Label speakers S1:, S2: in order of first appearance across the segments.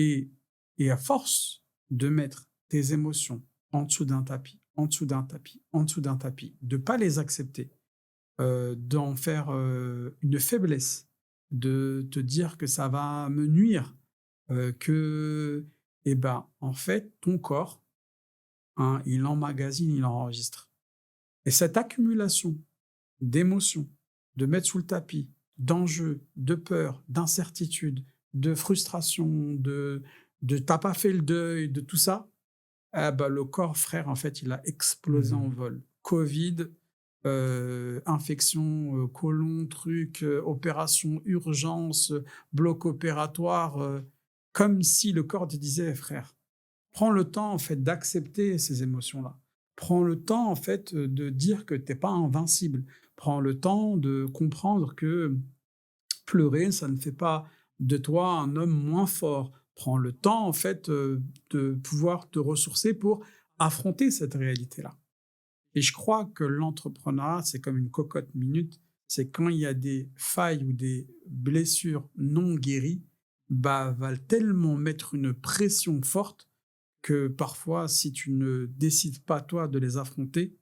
S1: Et, et à force de mettre tes émotions en dessous d'un tapis, en dessous d'un tapis, en dessous d'un tapis, de ne pas les accepter, d'en faire une faiblesse, de te dire que ça va me nuire, que, eh ben, en fait, ton corps, hein, il emmagasine, il enregistre. Et cette accumulation d'émotions, de mettre sous le tapis, d'enjeux, de peur, d'incertitude, de frustration, de t'as pas fait le deuil, de tout ça, ah bah, le corps, frère, en fait, il a explosé en
S2: Mmh.
S1: vol. Covid, infection, côlon, truc, opération, urgence, bloc opératoire, comme si le corps te disait: «Frère, prends le temps, en fait, d'accepter ces émotions-là. Prends le temps, en fait, de dire que t'es pas invincible. Prends le temps de comprendre que pleurer, ça ne fait pas de toi un homme moins fort. Prends le temps, en fait, de pouvoir te ressourcer pour affronter cette réalité-là». Et je crois que l'entrepreneuriat, c'est comme une cocotte minute. C'est quand il y a des failles ou des blessures non guéries, bah, va tellement mettre une pression forte que parfois, si tu ne décides pas toi de les affronter,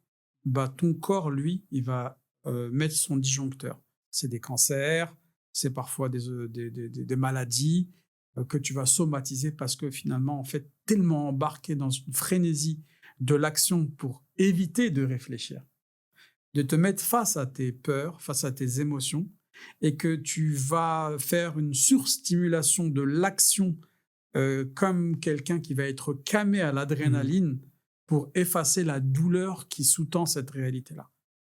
S1: bah, ton corps, lui, il va, mettre son disjoncteur. C'est des cancers, c'est parfois des maladies, que tu vas somatiser parce que finalement, en fait, tellement embarqué dans une frénésie de l'action pour éviter de réfléchir, de te mettre face à tes peurs, face à tes émotions et que tu vas faire une surstimulation de l'action, comme quelqu'un qui va être camé à
S2: Mmh.
S1: l'adrénaline pour effacer la douleur qui sous-tend cette réalité-là.